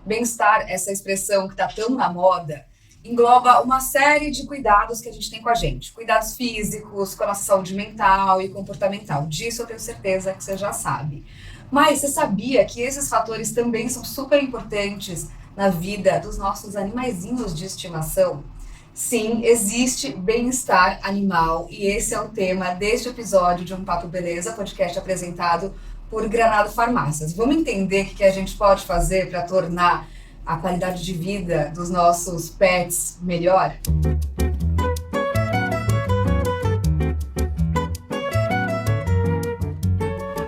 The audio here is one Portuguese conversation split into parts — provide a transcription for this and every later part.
Bem-estar, essa expressão que está tão na moda, engloba uma série de cuidados que a gente tem com a gente. Cuidados físicos, com a nossa saúde mental e comportamental. Disso eu tenho certeza que você já sabe. Mas você sabia que esses fatores também são super importantes na vida dos nossos animaizinhos de estimação? Sim, existe bem-estar animal e esse é o tema deste episódio de Um Papo Beleza, podcast apresentado por Granado Farmácias. Vamos entender o que a gente pode fazer para tornar a qualidade de vida dos nossos pets melhor?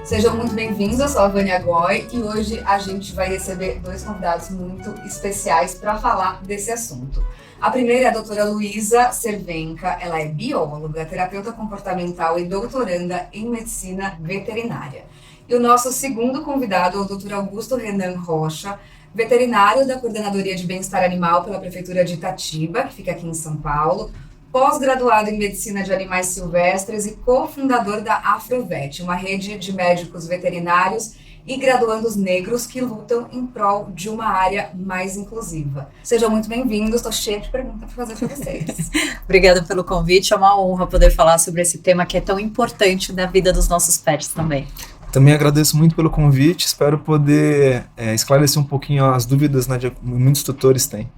Sejam muito bem-vindos, eu sou a Vânia Goy e hoje a gente vai receber dois convidados muito especiais para falar desse assunto. A primeira é a doutora Luísa Cervenka, ela é bióloga, terapeuta comportamental e doutoranda em medicina veterinária. E o nosso segundo convidado é o Dr. Augusto Renan Rocha, veterinário da Coordenadoria de Bem-Estar Animal pela Prefeitura de Itatiba, que fica aqui em São Paulo, pós-graduado em Medicina de Animais Silvestres e cofundador da Afrovet, uma rede de médicos veterinários e graduandos negros que lutam em prol de uma área mais inclusiva. Sejam muito bem-vindos, estou cheia de perguntas para fazer para vocês. Obrigada pelo convite, é uma honra poder falar sobre esse tema que é tão importante na vida dos nossos pets também. Também agradeço muito pelo convite, espero poder esclarecer um pouquinho as dúvidas, né, que muitos tutores têm.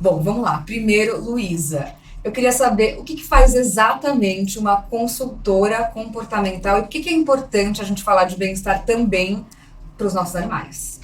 Bom, vamos lá. Primeiro, Luísa, eu queria saber o que faz exatamente uma consultora comportamental e por que é importante a gente falar de bem-estar também para os nossos animais.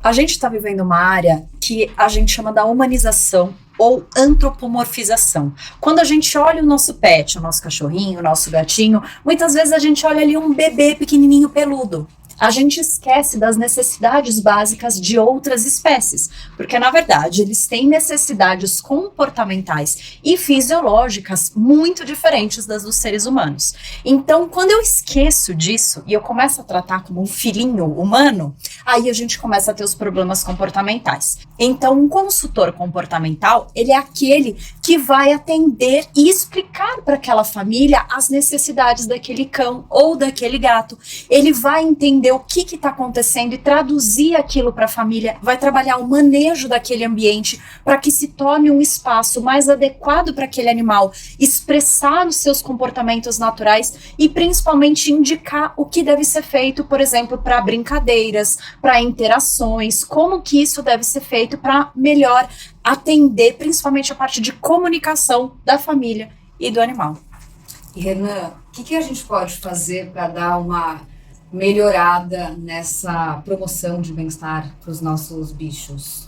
A gente está vivendo uma área que a gente chama da humanização ou antropomorfização. Quando a gente olha o nosso pet, o nosso cachorrinho, o nosso gatinho, muitas vezes a gente olha ali um bebê pequenininho peludo. A gente esquece das necessidades básicas de outras espécies, porque na verdade eles têm necessidades comportamentais e fisiológicas muito diferentes das dos seres humanos. Então, quando eu esqueço disso e eu começo a tratar como um filhinho humano, aí a gente começa a ter os problemas comportamentais. Então, um consultor comportamental, ele é aquele que vai atender e explicar para aquela família as necessidades daquele cão ou daquele gato. Ele vai entender o que está acontecendo e traduzir aquilo para a família, vai trabalhar o manejo daquele ambiente para que se torne um espaço mais adequado para aquele animal, expressar os seus comportamentos naturais e principalmente indicar o que deve ser feito, por exemplo, para brincadeiras, para interações, como que isso deve ser feito para melhor atender principalmente a parte de comunicação da família e do animal. E Renan, o que a gente pode fazer para dar uma melhorada nessa promoção de bem-estar para os nossos bichos?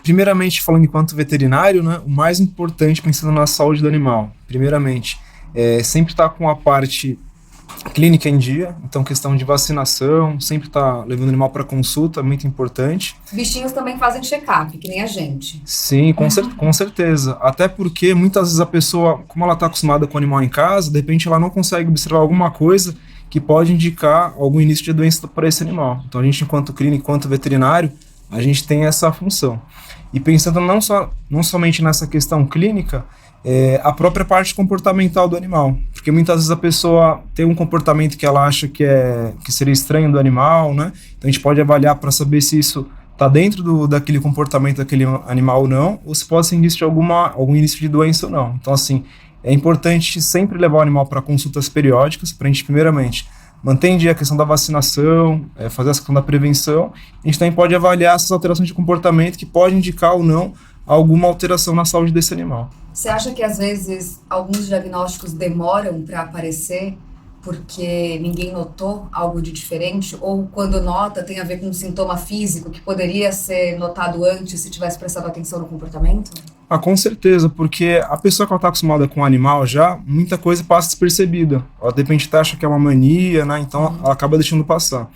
Primeiramente, falando enquanto veterinário, né, o mais importante pensando na saúde do animal, primeiramente, sempre estar com a parte clínica em dia, então questão de vacinação, sempre estar levando o animal para consulta, muito importante. Bichinhos também fazem check-up, que nem a gente. Sim, com certeza. Até porque muitas vezes a pessoa, como ela está acostumada com o animal em casa, de repente ela não consegue observar alguma coisa que pode indicar algum início de doença para esse animal. Então a gente, enquanto clínico, enquanto veterinário, a gente tem essa função. E pensando não somente nessa questão clínica, a própria parte comportamental do animal. Porque muitas vezes a pessoa tem um comportamento que ela acha que seria estranho do animal, né? Então a gente pode avaliar para saber se isso está dentro daquele comportamento daquele animal ou não, ou se pode ser indício de algum início de doença ou não. Então assim, é importante sempre levar o animal para consultas periódicas, para a gente, primeiramente, manter em dia a questão da vacinação, fazer essa questão da prevenção. A gente também pode avaliar essas alterações de comportamento que podem indicar ou não alguma alteração na saúde desse animal. Você acha que, às vezes, alguns diagnósticos demoram para aparecer porque ninguém notou algo de diferente? Ou, quando nota, tem a ver com um sintoma físico que poderia ser notado antes se tivesse prestado atenção no comportamento? Com certeza, porque a pessoa que está acostumada com o animal já, muita coisa passa despercebida. Ela de repente acha que é uma mania, né? Então ela acaba deixando passar.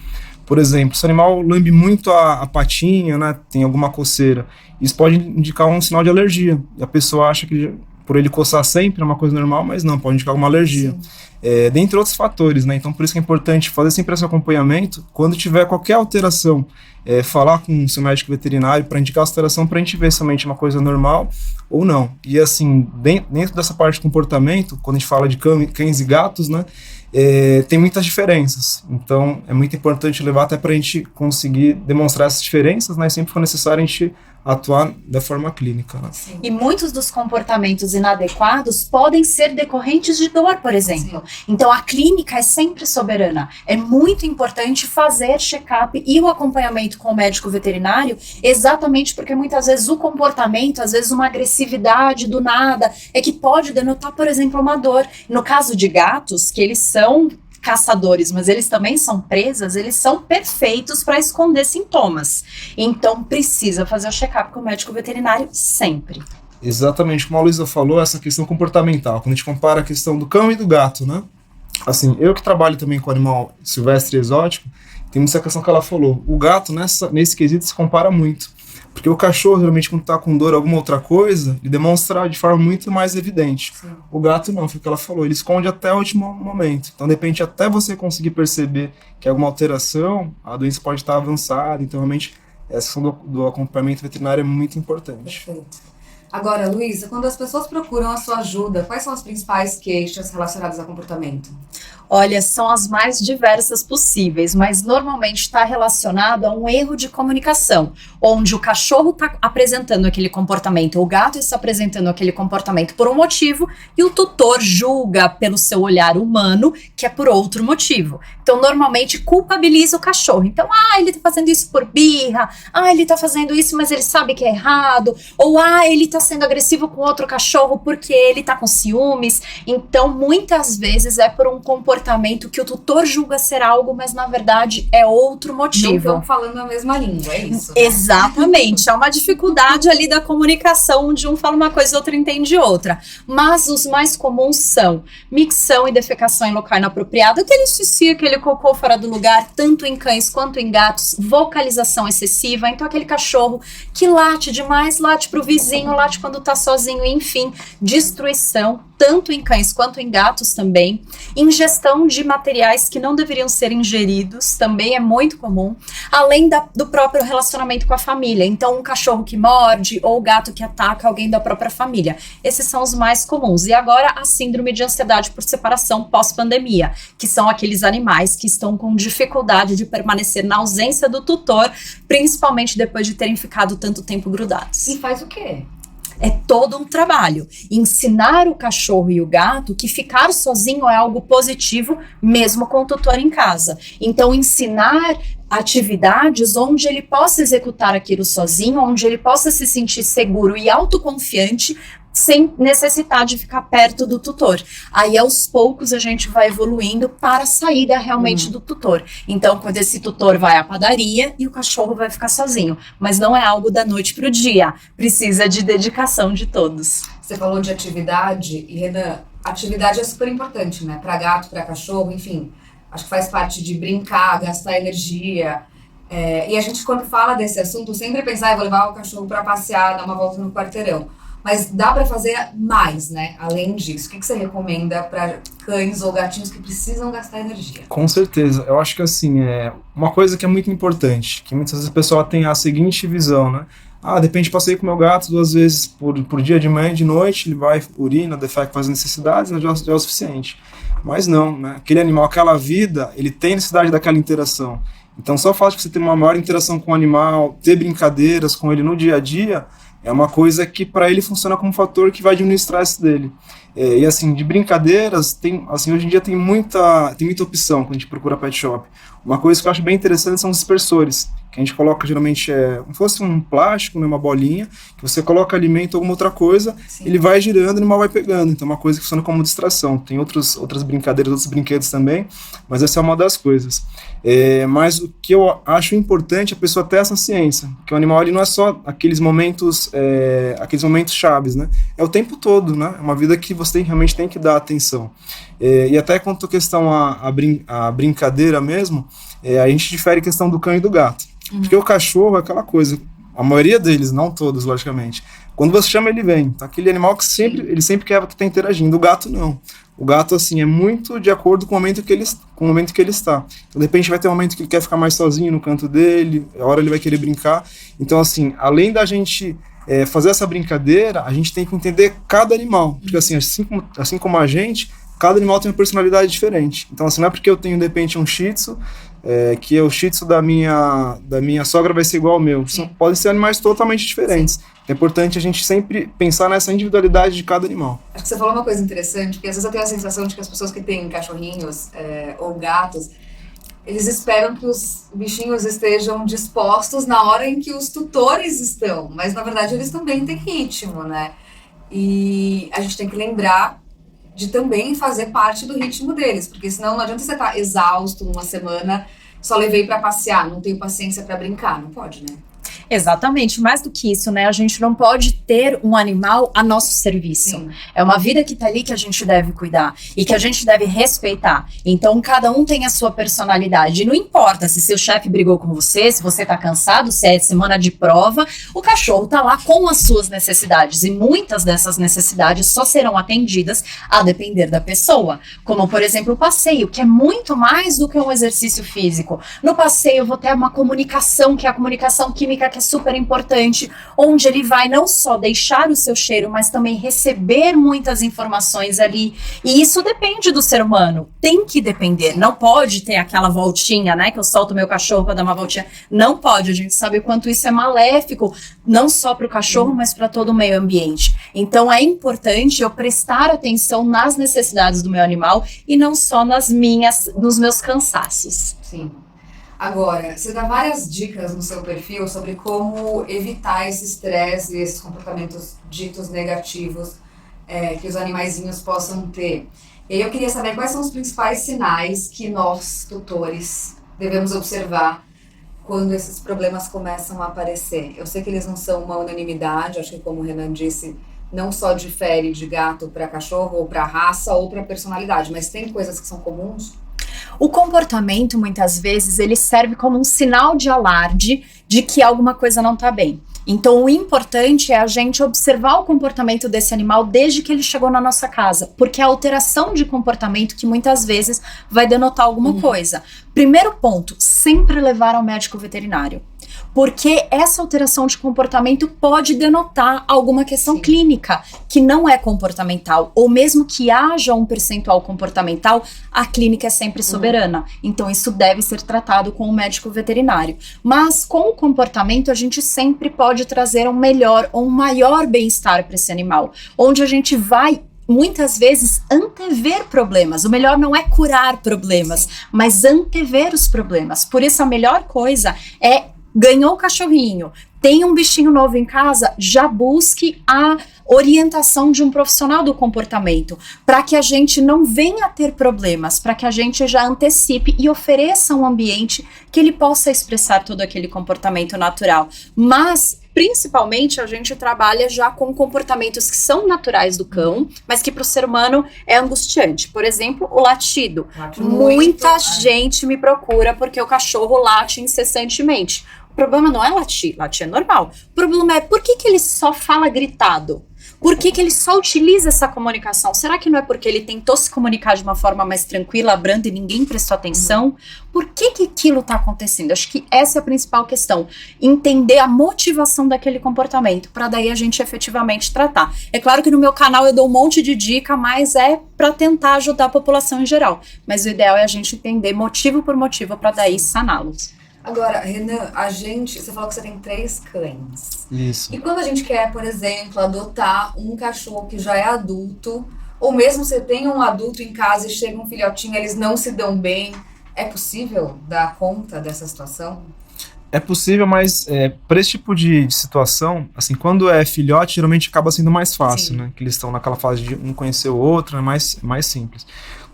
Por exemplo, se o animal lambe muito a patinha, né? Tem alguma coceira, isso pode indicar um sinal de alergia. E a pessoa acha que por ele coçar sempre é uma coisa normal, mas não, pode indicar alguma alergia. Dentre outros fatores, né? Então por isso que é importante fazer sempre esse acompanhamento. Quando tiver qualquer alteração, falar com o seu médico veterinário para indicar a alteração, para a gente ver se realmente é uma coisa normal ou não. E assim, dentro dessa parte de comportamento, quando a gente fala de cães e gatos, né? tem muitas diferenças. Então, é muito importante levar até para a gente conseguir demonstrar essas diferenças, né? Sempre for necessário a gente atuar da forma clínica. Né? E muitos dos comportamentos inadequados podem ser decorrentes de dor, por exemplo. Sim. Então, a clínica é sempre soberana. É muito importante fazer check-up e o acompanhamento com o médico veterinário, exatamente porque muitas vezes o comportamento, às vezes uma agressividade do nada, é que pode denotar, por exemplo, uma dor. No caso de gatos, que eles são caçadores, mas eles também são presas, eles são perfeitos para esconder sintomas. Então, precisa fazer o check-up com o médico veterinário sempre. Exatamente, como a Luísa falou, essa questão comportamental, quando a gente compara a questão do cão e do gato, né? Assim, eu que trabalho também com animal silvestre e exótico, tem muita questão que ela falou. O gato, nesse quesito, se compara muito. Porque o cachorro, geralmente, quando tá com dor ou alguma outra coisa, ele demonstra de forma muito mais evidente. Sim. O gato não, foi o que ela falou, ele esconde até o último momento. Então, de repente, até você conseguir perceber que alguma alteração, a doença pode estar avançada. Então, realmente, essa questão do acompanhamento veterinário é muito importante. Perfeito. Agora, Luísa, quando as pessoas procuram a sua ajuda, quais são as principais queixas relacionadas ao comportamento? Olha, são as mais diversas possíveis, mas normalmente está relacionado a um erro de comunicação, onde o cachorro está apresentando aquele comportamento, o gato está apresentando aquele comportamento por um motivo e o tutor julga pelo seu olhar humano que é por outro motivo. Então, normalmente culpabiliza o cachorro. Então, ele está fazendo isso por birra, ele está fazendo isso, mas ele sabe que é errado, ou ele está sendo agressivo com outro cachorro porque ele está com ciúmes. Então, muitas vezes é por um comportamento que o tutor julga ser algo, mas na verdade é outro motivo. Não estão falando a mesma língua, é isso? Né? Exatamente, é uma dificuldade ali da comunicação, onde um fala uma coisa e o outro entende outra. Mas os mais comuns são micção e defecação em local inapropriado, aquele xixi, aquele cocô fora do lugar, tanto em cães quanto em gatos, vocalização excessiva, então aquele cachorro que late demais, late pro vizinho, late quando tá sozinho, enfim, destruição, tanto em cães quanto em gatos também. Ingestão de materiais que não deveriam ser ingeridos também é muito comum, além do próprio relacionamento com a família. Então, um cachorro que morde ou gato que ataca alguém da própria família. Esses são os mais comuns. E agora, a síndrome de ansiedade por separação pós-pandemia, que são aqueles animais que estão com dificuldade de permanecer na ausência do tutor, principalmente depois de terem ficado tanto tempo grudados. E faz o quê? É todo um trabalho. Ensinar o cachorro e o gato que ficar sozinho é algo positivo, mesmo com o tutor em casa. Então, ensinar atividades onde ele possa executar aquilo sozinho, onde ele possa se sentir seguro e autoconfiante, sem necessitar de ficar perto do tutor. Aí, aos poucos, a gente vai evoluindo para a saída realmente do tutor. Então, quando esse tutor vai à padaria e o cachorro vai ficar sozinho. Mas não é algo da noite para o dia. Precisa de dedicação de todos. Você falou de atividade e, Renan, atividade é super importante, né? Para gato, para cachorro, enfim. Acho que faz parte de brincar, gastar energia. E a gente, quando fala desse assunto, sempre pensa, vou levar o cachorro para passear, dar uma volta no quarteirão. Mas dá para fazer mais, né? Além disso, o que você recomenda para cães ou gatinhos que precisam gastar energia? Com certeza. Eu acho que assim, uma coisa que é muito importante, que muitas vezes a pessoa tem a seguinte visão, né? De repente passei com meu gato 2 vezes por dia, de manhã e de noite, ele vai, urina, defeca, faz necessidades, já é o suficiente. Mas não, né? Aquele animal, aquela vida, ele tem necessidade daquela interação. Então só o fato de você ter uma maior interação com o animal, ter brincadeiras com ele no dia a dia, é uma coisa que para ele funciona como um fator que vai diminuir o estresse dele. E assim, de brincadeiras, hoje em dia tem muita opção quando a gente procura pet shop. Uma coisa que eu acho bem interessante são os dispersores, que a gente coloca geralmente como se fosse um plástico, né, uma bolinha, que você coloca alimento ou alguma outra coisa, sim, ele vai girando e o animal vai pegando. Então é uma coisa que funciona como distração. Tem outras brincadeiras, outros brinquedos também, mas essa é uma das coisas. Mas o que eu acho importante é a pessoa ter essa ciência, que o animal ele não é só aqueles momentos chaves, né? É o tempo todo, né? É uma vida que você realmente tem que dar atenção. E até quanto à questão a brincadeira mesmo, a gente difere a questão do cão e do gato. Porque o cachorro é aquela coisa, a maioria deles, não todos, logicamente. Quando você chama, ele vem. Então, aquele animal que ele sempre quer estar interagindo. O gato, não. O gato, assim, é muito de acordo com o momento que ele está. Então, de repente, vai ter um momento que ele quer ficar mais sozinho no canto dele, a hora ele vai querer brincar. Então, assim, além da gente fazer essa brincadeira, a gente tem que entender cada animal. Porque, assim como a gente, cada animal tem uma personalidade diferente. Então, assim, não é porque eu tenho, de repente, um Shih Tzu, que o Shih Tzu da minha sogra vai ser igual ao meu. Podem ser animais totalmente diferentes. É importante a gente sempre pensar nessa individualidade de cada animal. Acho que você falou uma coisa interessante, porque às vezes eu tenho a sensação de que as pessoas que têm cachorrinhos ou gatos, eles esperam que os bichinhos estejam dispostos na hora em que os tutores estão, mas na verdade eles também têm ritmo, né? E a gente tem que lembrar de também fazer parte do ritmo deles, porque senão não adianta você estar exausto uma semana, só levei pra passear, não tenho paciência pra brincar, não pode, né? Exatamente, mais do que isso, né? A gente não pode ter um animal a nosso serviço. Sim. É uma vida que tá ali que a gente deve cuidar e que a gente deve respeitar. Então, cada um tem a sua personalidade. E não importa se seu chefe brigou com você, se você tá cansado, se é semana de prova, o cachorro tá lá com as suas necessidades. E muitas dessas necessidades só serão atendidas a depender da pessoa. Como, por exemplo, o passeio, que é muito mais do que um exercício físico. No passeio, eu vou ter uma comunicação, que é a comunicação química, que é super importante, onde ele vai não só deixar o seu cheiro, mas também receber muitas informações ali. E isso depende do ser humano. Tem que depender. Não pode ter aquela voltinha, né? Que eu solto meu cachorro para dar uma voltinha. Não pode. A gente sabe o quanto isso é maléfico, não só para o cachorro, mas para todo o meio ambiente. Então é importante eu prestar atenção nas necessidades do meu animal e não só nos meus cansaços. Sim. Agora, você dá várias dicas no seu perfil sobre como evitar esse estresse e esses comportamentos ditos negativos que os animaizinhos possam ter. E aí eu queria saber quais são os principais sinais que nós, tutores, devemos observar quando esses problemas começam a aparecer. Eu sei que eles não são uma unanimidade, acho que como o Renan disse, não só difere de gato para cachorro, ou para raça, ou para personalidade, mas tem coisas que são comuns? O comportamento, muitas vezes, ele serve como um sinal de alarde de que alguma coisa não está bem. Então, o importante é a gente observar o comportamento desse animal desde que ele chegou na nossa casa, porque é a alteração de comportamento que muitas vezes vai denotar alguma coisa. Primeiro ponto, sempre levar ao médico veterinário. Porque essa alteração de comportamento pode denotar alguma questão clínica que não é comportamental, ou mesmo que haja um percentual comportamental, a clínica é sempre soberana. Então isso deve ser tratado com o médico veterinário. Mas com o comportamento a gente sempre pode trazer um melhor ou um maior bem-estar para esse animal, onde a gente vai muitas vezes antever problemas. O melhor não é curar problemas, mas antever os problemas. Por isso a melhor coisa é: ganhou o cachorrinho, tem um bichinho novo em casa, já busque a orientação de um profissional do comportamento, para que a gente não venha a ter problemas, para que a gente já antecipe e ofereça um ambiente que ele possa expressar todo aquele comportamento natural. Mas principalmente a gente trabalha já com comportamentos que são naturais do cão, mas que para o ser humano é angustiante. Por exemplo, o latido. Muita gente me procura porque o cachorro late incessantemente. O problema não é latir é normal. O problema é por que ele só fala gritado? Por que ele só utiliza essa comunicação? Será que não é porque ele tentou se comunicar de uma forma mais tranquila, branda, e ninguém prestou atenção? Por que aquilo está acontecendo? Acho que essa é a principal questão. Entender a motivação daquele comportamento, para daí a gente efetivamente tratar. É claro que no meu canal eu dou um monte de dica, mas é para tentar ajudar a população em geral. Mas o ideal é a gente entender motivo por motivo, para daí saná-los. Agora, Renan, você falou que você tem 3 cães. Isso. E quando a gente quer, por exemplo, adotar um cachorro que já é adulto, ou mesmo você tem um adulto em casa e chega um filhotinho, eles não se dão bem, é possível dar conta dessa situação? É possível, mas para esse tipo de situação, assim, quando é filhote, geralmente acaba sendo mais fácil, né? Que eles estão naquela fase de um conhecer o outro, é mais simples.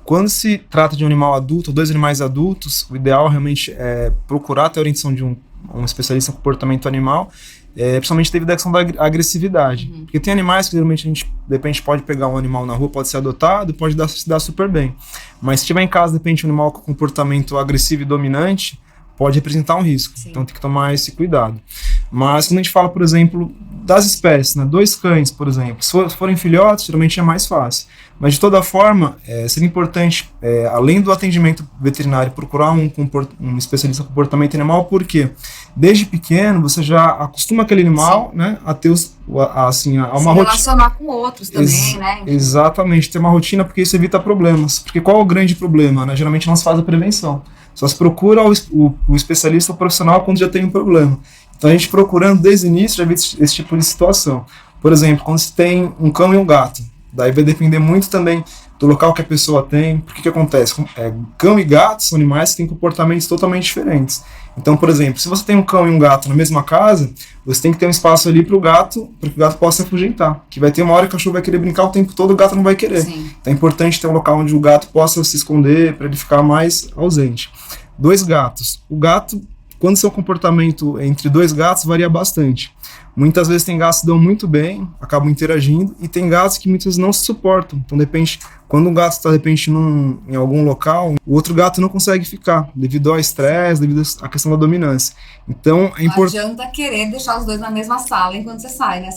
Quando se trata de um animal adulto, ou 2 animais adultos, o ideal realmente é procurar ter a orientação de um especialista em comportamento animal, principalmente devido à questão da agressividade. Porque tem animais que geralmente a gente, de repente, pode pegar um animal na rua, pode ser adotado, pode se dar super bem. Mas se tiver em casa, de repente, um animal com comportamento agressivo e dominante, pode representar um risco. Sim. Então tem que tomar esse cuidado. Mas quando a gente fala, por exemplo, das espécies, né? 2 cães, por exemplo. Se forem filhotes, geralmente é mais fácil. Mas, de toda forma, seria importante, além do atendimento veterinário, procurar um especialista em comportamento animal, porque desde pequeno você já acostuma aquele animal, né, a ter uma rotina. Relacionar com outros também, né? Exatamente, ter uma rotina, porque isso evita problemas. Porque qual é o grande problema, né? Geralmente não se faz a prevenção. Só se procura o especialista, o profissional, quando já tem um problema. Então, a gente procurando desde o início já evita esse tipo de situação. Por exemplo, quando se tem um cão e um gato, daí vai depender muito também do local que a pessoa tem. Porque que acontece? Cão e gato são animais que têm comportamentos totalmente diferentes. Então, por exemplo, se você tem um cão e um gato na mesma casa, você tem que ter um espaço ali para que o gato possa se afugentar. Que vai ter uma hora que o cachorro vai querer brincar o tempo todo, o gato não vai querer. Sim. Então é importante ter um local onde o gato possa se esconder para ele ficar mais ausente. 2 gatos. O gato, quando seu comportamento entre 2 gatos, varia bastante. Muitas vezes tem gatos que dão muito bem, acabam interagindo, e tem gatos que muitas vezes não se suportam. Então, de repente, quando um gato está, de repente, em algum local, o outro gato não consegue ficar, devido ao estresse, devido à questão da dominância. Então, é importante... Não adianta querer deixar os 2 na mesma sala enquanto você sai, né?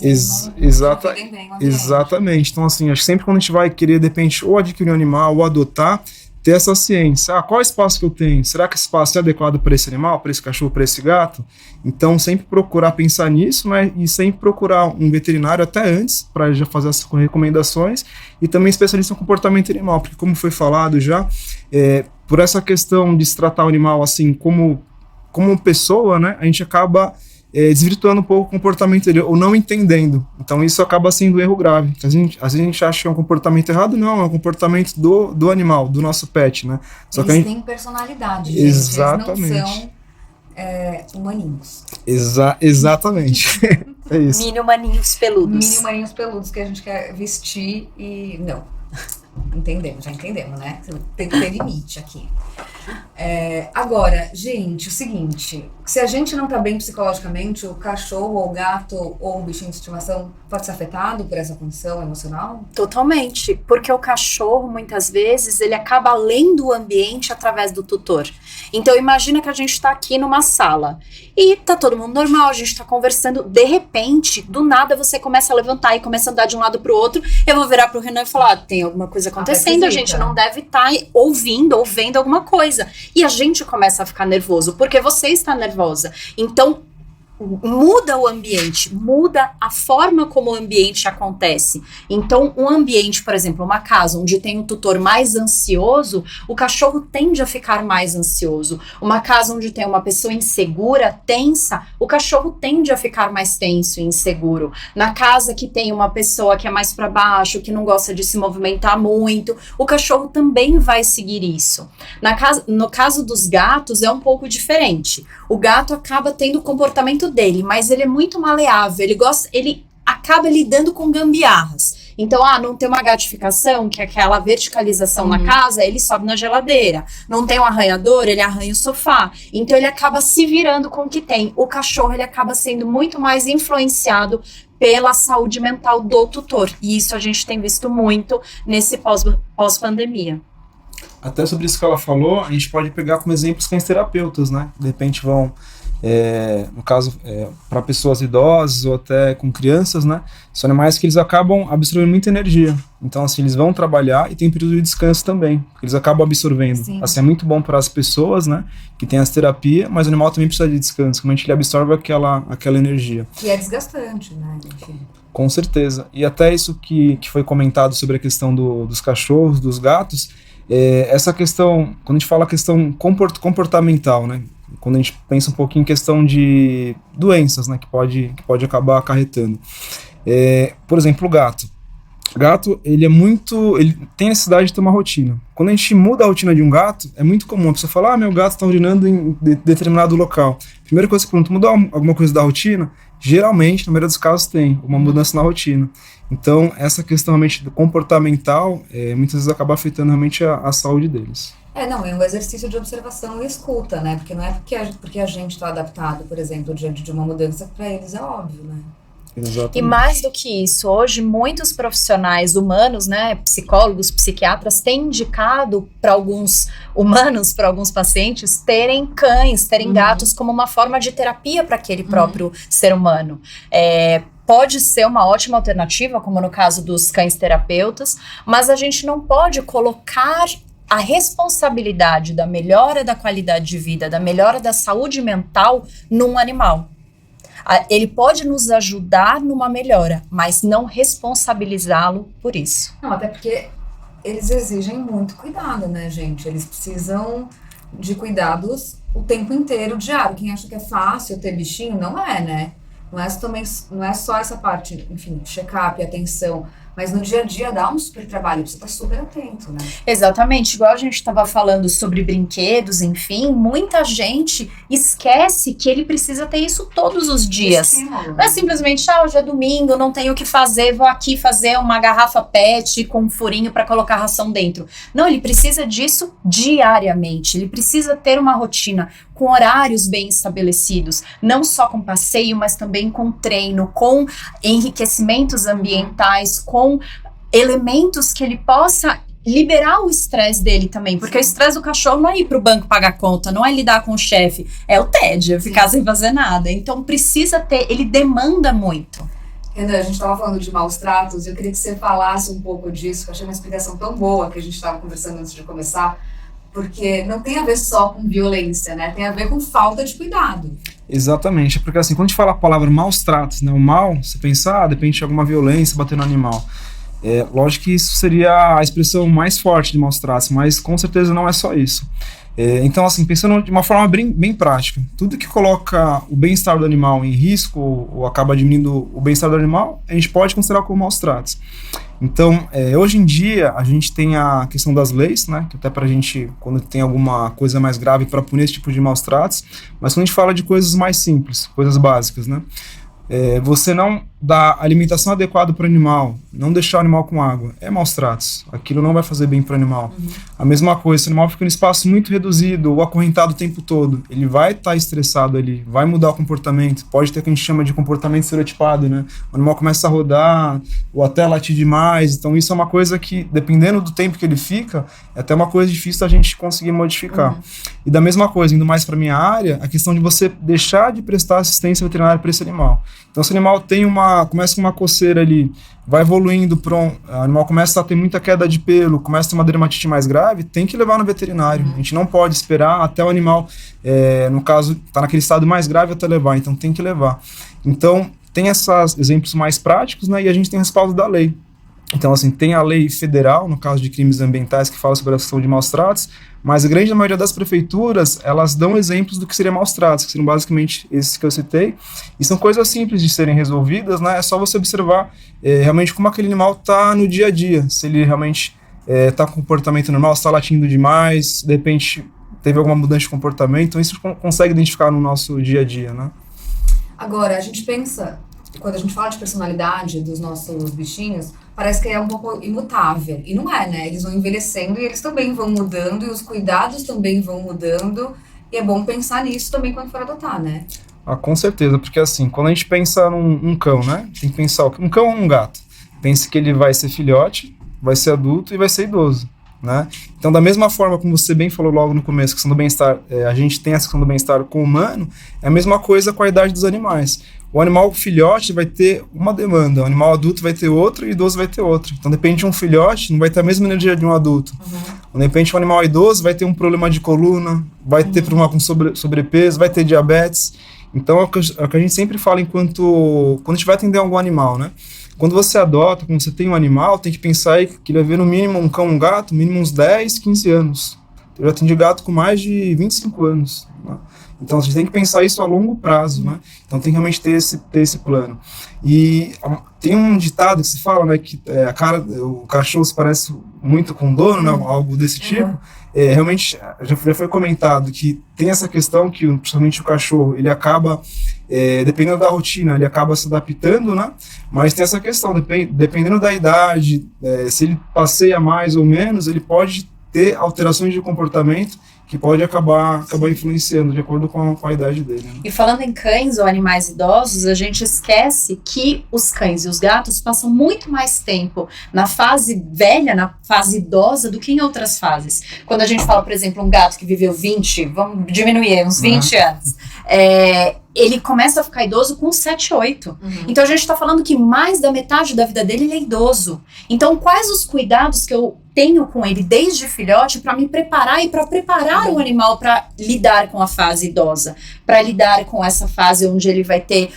Exatamente. Então, assim, acho que sempre quando a gente vai querer, de repente, ou adquirir um animal, ou adotar, ter essa ciência. Qual espaço que eu tenho? Será que esse espaço é adequado para esse animal, para esse cachorro, para esse gato? Então, sempre procurar pensar nisso, né? E sempre procurar um veterinário até antes, para já fazer essas recomendações, e também especialista em comportamento animal, porque como foi falado já, por essa questão de se tratar o animal assim como pessoa, né? A gente acaba desvirtuando um pouco o comportamento dele, ou não entendendo. Então isso acaba sendo um erro grave. Às vezes a gente acha que é um comportamento errado, não, é um comportamento do animal, do nosso pet, né? Só eles têm personalidade, gente. Exatamente. Eles não são humaninhos. Exatamente. É isso. Mini humaninhos peludos. Mini humaninhos peludos que a gente quer vestir e não. Já entendemos, né? Tem que ter limite aqui. Agora, gente, o seguinte, se a gente não tá bem psicologicamente, o cachorro, ou o gato, ou o bichinho de estimação pode ser afetado por essa condição emocional? Totalmente, porque o cachorro, muitas vezes, ele acaba lendo o ambiente através do tutor. Então, imagina que a gente tá aqui numa sala e tá todo mundo normal, a gente tá conversando, de repente, do nada você começa a levantar e começa a andar de um lado pro outro, eu vou virar pro Renan e falar, tem alguma coisa acontecendo, a gente não deve estar ouvindo ou vendo alguma coisa. E a gente começa a ficar nervoso, porque você está nervosa. Então, muda o ambiente, muda a forma como o ambiente acontece. Então, um ambiente, por exemplo, uma casa onde tem um tutor mais ansioso, o cachorro tende a ficar mais ansioso. Uma casa onde tem uma pessoa insegura, tensa, o cachorro tende a ficar mais tenso e inseguro. Na casa que tem uma pessoa que é mais para baixo, que não gosta de se movimentar muito, o cachorro também vai seguir isso. No caso dos gatos, é um pouco diferente. O gato acaba tendo o comportamento dele, mas ele é muito maleável, ele acaba lidando com gambiarras. Então, não tem uma gatificação, que é aquela verticalização na casa, ele sobe na geladeira. Não tem um arranhador, ele arranha o sofá. Então, ele acaba se virando com o que tem. O cachorro, ele acaba sendo muito mais influenciado pela saúde mental do tutor. E isso a gente tem visto muito nesse pós-pandemia. Até sobre isso que ela falou, a gente pode pegar como exemplo os cães terapeutas, né? De repente vão, no caso, para pessoas idosas ou até com crianças, né? São animais que eles acabam absorvendo muita energia. Então, assim, eles vão trabalhar e tem período de descanso também, porque eles acabam absorvendo. Sim. Assim, é muito bom para as pessoas, né? Que tem essa terapia, mas o animal também precisa de descanso, como a gente ele absorve aquela energia. E é desgastante, né? Enfim. Com certeza. E até isso que foi comentado sobre a questão dos cachorros, dos gatos, essa questão, quando a gente fala a questão comportamental, né? Quando a gente pensa um pouquinho em questão de doenças, né? Que pode acabar acarretando. Por exemplo, o gato. O gato, ele tem necessidade de ter uma rotina. Quando a gente muda a rotina de um gato, é muito comum a pessoa falar, meu gato está urinando em determinado local. Primeira coisa que pergunta, mudou alguma coisa da rotina? Geralmente, na maioria dos casos, tem uma mudança na rotina. Então, essa questão realmente comportamental, muitas vezes acaba afetando realmente a saúde deles. É um exercício de observação e escuta, né? Porque não é porque a gente está adaptado, por exemplo, diante de uma mudança, que para eles é óbvio, né? Exatamente. E mais do que isso, hoje muitos profissionais humanos, né, psicólogos, psiquiatras, têm indicado para alguns humanos, para alguns pacientes, terem cães, terem gatos como uma forma de terapia para aquele próprio ser humano. pode ser uma ótima alternativa, como no caso dos cães terapeutas, mas a gente não pode colocar a responsabilidade da melhora da qualidade de vida, da melhora da saúde mental num animal. Ele pode nos ajudar numa melhora, mas não responsabilizá-lo por isso. Não, até porque eles exigem muito cuidado, né, gente? Eles precisam de cuidados o tempo inteiro, diário. Quem acha que é fácil ter bichinho, não é, né? Não é só essa parte, enfim, check-up, atenção, mas no dia a dia dá um super trabalho, você tá super atento, né? Exatamente, igual a gente estava falando sobre brinquedos, enfim, muita gente esquece que ele precisa ter isso todos os dias. Não é simplesmente, hoje é domingo, não tenho o que fazer, vou aqui fazer uma garrafa PET com um furinho para colocar ração dentro. Não, ele precisa disso diariamente, ele precisa ter uma rotina com horários bem estabelecidos, não só com passeio, mas também com treino, com enriquecimentos ambientais, com elementos que ele possa liberar o estresse dele também, porque o estresse do cachorro não é ir pro banco pagar conta, não é lidar com o chefe, é o tédio, ficar sem fazer nada. Então precisa ter, ele demanda muito. Renan, a gente estava falando de maus tratos, eu queria que você falasse um pouco disso, que eu achei uma explicação tão boa que a gente estava conversando antes de começar, porque não tem a ver só com violência, né? Tem a ver com falta de cuidado. Exatamente, porque assim, quando a gente fala a palavra maus tratos, né? O mal, você pensar, depende de alguma violência, bater no animal. Lógico que isso seria a expressão mais forte de maus tratos, mas com certeza não é só isso. Então, assim, pensando de uma forma bem prática, tudo que coloca o bem-estar do animal em risco ou acaba diminuindo o bem-estar do animal, a gente pode considerar como maus tratos. Então, hoje em dia, a gente tem a questão das leis, né, que até pra gente, quando tem alguma coisa mais grave, para punir esse tipo de maus tratos, mas quando a gente fala de coisas mais simples, coisas básicas, né, você não dar alimentação adequada para o animal, não deixar o animal com água, é maus tratos. Aquilo não vai fazer bem para o animal. A mesma coisa, se o animal fica em um espaço muito reduzido ou acorrentado o tempo todo, ele vai estar estressado ali, vai mudar o comportamento, pode ter o que a gente chama de comportamento estereotipado, né? O animal começa a rodar ou até latir demais, então isso é uma coisa que, dependendo do tempo que ele fica, é até uma coisa difícil da gente conseguir modificar. E da mesma coisa, indo mais para minha área, a questão de você deixar de prestar assistência veterinária para esse animal. Então, se o animal começa com uma coceira ali, vai evoluindo, o animal começa a ter muita queda de pelo, começa a ter uma dermatite mais grave, tem que levar no veterinário. A gente não pode esperar até o animal, no caso, tá naquele estado mais grave até levar, então tem que levar. Então, tem esses exemplos mais práticos, né, e a gente tem respaldo da lei. Então, assim, tem a lei federal, no caso de crimes ambientais, que fala sobre a questão de maus tratos, mas a grande maioria das prefeituras, elas dão exemplos do que seria maus tratos, que seriam basicamente esses que eu citei, e são coisas simples de serem resolvidas, né? É só você observar realmente como aquele animal está no dia a dia, se ele realmente está com comportamento normal, se está latindo demais, de repente teve alguma mudança de comportamento, então isso consegue identificar no nosso dia a dia, né? Agora, a gente pensa, quando a gente fala de personalidade dos nossos bichinhos, parece que é um pouco imutável. E não é, né? Eles vão envelhecendo e eles também vão mudando, e os cuidados também vão mudando. E é bom pensar nisso também quando for adotar, né? Com certeza, porque assim, quando a gente pensa num cão, né? Tem que pensar, um cão ou um gato? Pense que ele vai ser filhote, vai ser adulto e vai ser idoso, né? Então, da mesma forma como você bem falou logo no começo, a questão do bem-estar, a gente tem essa questão do bem-estar com o humano, é a mesma coisa com a idade dos animais. O animal filhote vai ter uma demanda, o animal adulto vai ter outra e o idoso vai ter outra. Então, de repente, um filhote não vai ter a mesma energia de um adulto. De repente, um animal idoso vai ter um problema de coluna, vai ter problema com sobrepeso, vai ter diabetes. Então, é o que a gente sempre fala quando a gente vai atender algum animal, né? Quando você adota, quando você tem um animal, tem que pensar aí que ele vai ver no mínimo um cão, um gato, no mínimo uns 10, 15 anos. Eu já atendi gato com mais de 25 anos, né? Então, a gente tem que pensar isso a longo prazo, né? Então, tem que realmente ter esse plano. E tem um ditado que se fala, né, que o cachorro se parece muito com o dono, né, algo desse tipo. Realmente, já foi comentado que tem essa questão que, principalmente o cachorro, ele acaba, dependendo da rotina, ele acaba se adaptando, né? Mas tem essa questão, dependendo da idade, se ele passeia mais ou menos, ele pode ter alterações de comportamento que pode acabar influenciando de acordo com a idade dele, né? E falando em cães ou animais idosos, a gente esquece que os cães e os gatos passam muito mais tempo na fase velha, na fase idosa, do que em outras fases. Quando a gente fala, por exemplo, um gato que viveu 20, vamos diminuir uns 20 anos, ele começa a ficar idoso com 7, 8. Então a gente tá falando que mais da metade da vida dele ele é idoso. Então quais os cuidados que eu tenho com ele desde filhote para me preparar e para preparar o animal para lidar com a fase idosa, para lidar com essa fase onde ele vai ter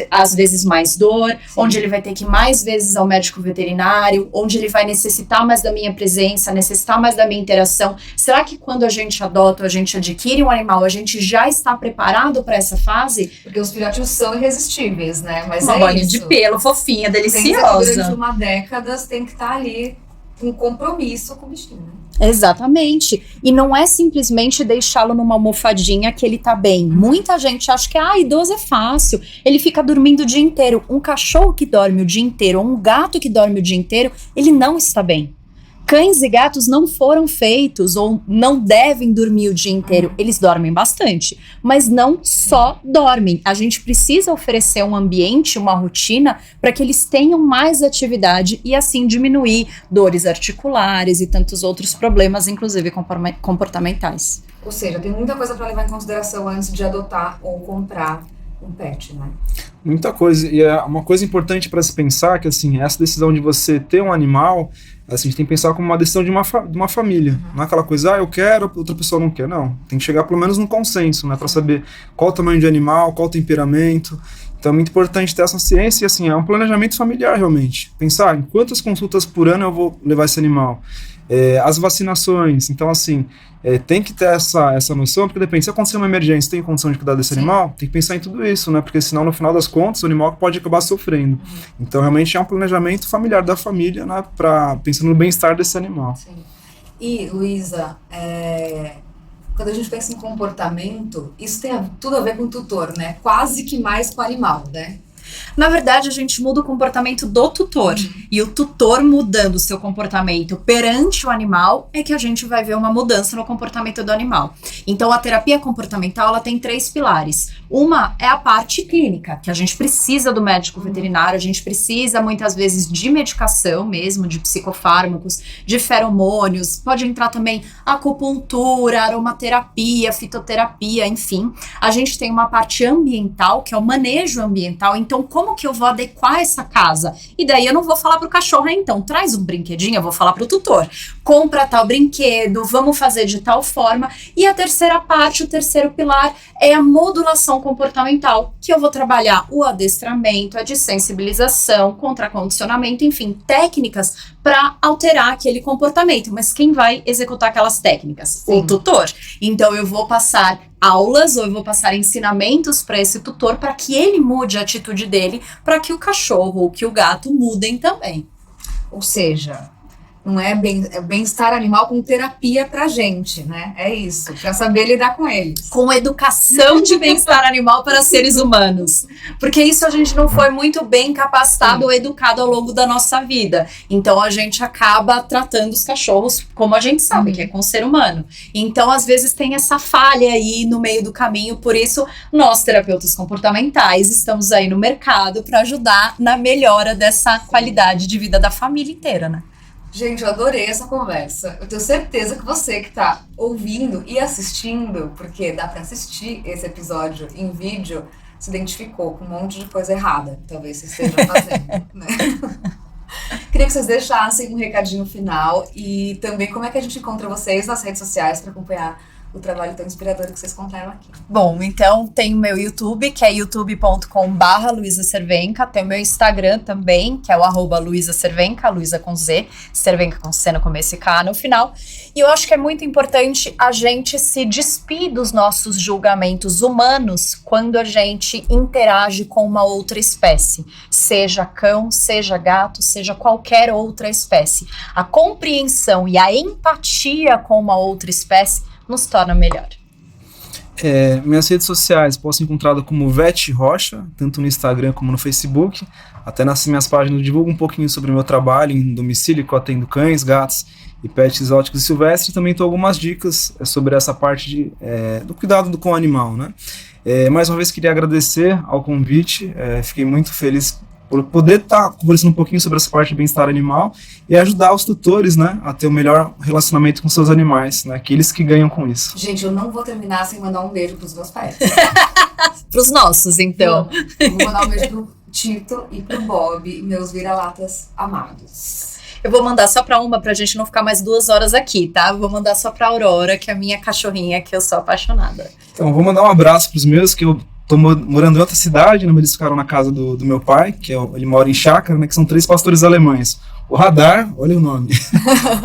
às vezes mais dor, onde ele vai ter que ir mais vezes ao médico veterinário, onde ele vai necessitar mais da minha presença, necessitar mais da minha interação. Será que quando a gente adota, a gente adquire um animal, a gente já está preparado para essa fase? Porque os filhotes são irresistíveis, né? Mas uma bolinha de pelo, fofinha, deliciosa. Durante uma década tem que estar ali com compromisso com o bichinho, né? Exatamente. E não é simplesmente deixá-lo numa almofadinha que ele tá bem. Muita gente acha que, idoso é fácil. Ele fica dormindo o dia inteiro. Um cachorro que dorme o dia inteiro, ou um gato que dorme o dia inteiro, ele não está bem. Cães e gatos não foram feitos ou não devem dormir o dia inteiro. Eles dormem bastante, mas não só dormem. A gente precisa oferecer um ambiente, uma rotina, para que eles tenham mais atividade e assim diminuir dores articulares e tantos outros problemas, inclusive comportamentais. Ou seja, tem muita coisa para levar em consideração antes de adotar ou comprar um pet, né? Muita coisa. E é uma coisa importante para se pensar que, assim, essa decisão de você ter um animal, assim, a gente tem que pensar como uma decisão de uma família. Não é aquela coisa, eu quero, outra pessoa não quer. Não. Tem que chegar pelo menos num consenso, né? Para saber qual o tamanho de animal, qual o temperamento. Então é muito importante ter essa ciência e, assim, é um planejamento familiar, realmente. Pensar em quantas consultas por ano eu vou levar esse animal. As vacinações. Então, assim, tem que ter essa noção, porque depende, se acontecer uma emergência, tem condição de cuidar desse animal, tem que pensar em tudo isso, né? Porque senão, no final das contas, o animal pode acabar sofrendo. Então, realmente, é um planejamento familiar da família, né? Pensando no bem-estar desse animal. Sim. E, Luísa, quando a gente pensa em comportamento, isso tem tudo a ver com o tutor, né? Quase que mais com o animal, né? Na verdade, a gente muda o comportamento do tutor. E o tutor mudando o seu comportamento perante o animal é que a gente vai ver uma mudança no comportamento do animal. Então, a terapia comportamental, ela tem 3 pilares. Uma é a parte clínica, que a gente precisa do médico veterinário, a gente precisa muitas vezes de medicação mesmo, de psicofármacos, de feromônios, pode entrar também acupuntura, aromaterapia, fitoterapia, enfim. A gente tem uma parte ambiental, que é o manejo ambiental. Então, como que eu vou adequar essa casa? E daí eu não vou falar pro cachorro, então, traz um brinquedinho, eu vou falar pro tutor. Compra tal brinquedo, vamos fazer de tal forma. E a terceira parte, o terceiro pilar, é a modulação comportamental, que eu vou trabalhar o adestramento, a desensibilização, contracondicionamento, enfim, técnicas para alterar aquele comportamento. Mas quem vai executar aquelas técnicas? Sim. O tutor. Então, eu vou passar aulas ou eu vou passar ensinamentos para esse tutor para que ele mude a atitude dele, para que o cachorro ou que o gato mudem também. Ou seja, não é bem-estar animal com terapia pra gente, né? É isso, pra saber lidar com eles. Com educação de bem-estar animal para seres humanos. Porque isso a gente não foi muito bem capacitado ou educado ao longo da nossa vida. Então a gente acaba tratando os cachorros como a gente sabe, que é com o ser humano. Então às vezes tem essa falha aí no meio do caminho. Por isso nós, terapeutas comportamentais, estamos aí no mercado para ajudar na melhora dessa qualidade de vida da família inteira, né? Gente, eu adorei essa conversa. Eu tenho certeza que você que tá ouvindo e assistindo, porque dá pra assistir esse episódio em vídeo, se identificou com um monte de coisa errada, talvez você esteja fazendo, né? Queria que vocês deixassem um recadinho final e também como é que a gente encontra vocês nas redes sociais para acompanhar o trabalho tão inspirador que vocês contaram aqui. Bom, então tem o meu YouTube, que é youtube.com/Luísa Cervenka, tem o meu Instagram também, que é o @Luísa Cervenka, Luísa com Z, Cervenka com C no começo e K no final. E eu acho que é muito importante a gente se despir dos nossos julgamentos humanos quando a gente interage com uma outra espécie, seja cão, seja gato, seja qualquer outra espécie. A compreensão e a empatia com uma outra espécie nos torna melhor. Minhas redes sociais posso ser encontrada como Vet Rocha, tanto no Instagram como no Facebook. Até nas minhas páginas eu divulgo um pouquinho sobre o meu trabalho em domicílio, que eu atendo cães, gatos e pets exóticos e silvestres. Também tenho algumas dicas sobre essa parte do cuidado com o animal, né? Mais uma vez queria agradecer ao convite, fiquei muito feliz por poder estar conversando um pouquinho sobre essa parte de bem-estar animal e ajudar os tutores, né, a ter um melhor relacionamento com seus animais, né, aqueles que ganham com isso. Gente, eu não vou terminar sem mandar um beijo pros meus pais. Pros nossos, então. Eu vou mandar um beijo pro Tito e pro Bob, meus vira-latas amados. Eu vou mandar só pra gente não ficar mais 2 horas aqui, tá? Eu vou mandar só pra Aurora, que é a minha cachorrinha, que eu sou apaixonada. Então, vou mandar um abraço pros meus, que eu tô morando em outra cidade, né, eles ficaram na casa do meu pai, ele mora em chácara, né, que são 3 pastores alemães. O Radar, olha o nome,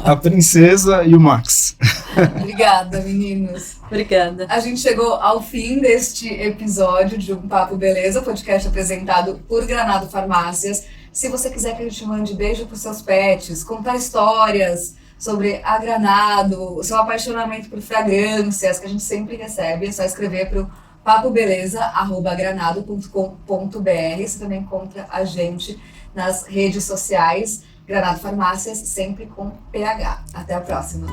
a Princesa e o Max. Obrigada, meninos. Obrigada. A gente chegou ao fim deste episódio de Um Papo Beleza, podcast apresentado por Granado Farmácias. Se você quiser que a gente mande beijo pros seus pets, contar histórias sobre a Granado, o seu apaixonamento por fragrâncias, que a gente sempre recebe, é só escrever pro papobeleza@granado.com.br. Você também encontra a gente nas redes sociais, Granado Farmácias, sempre com PH. Até a próxima!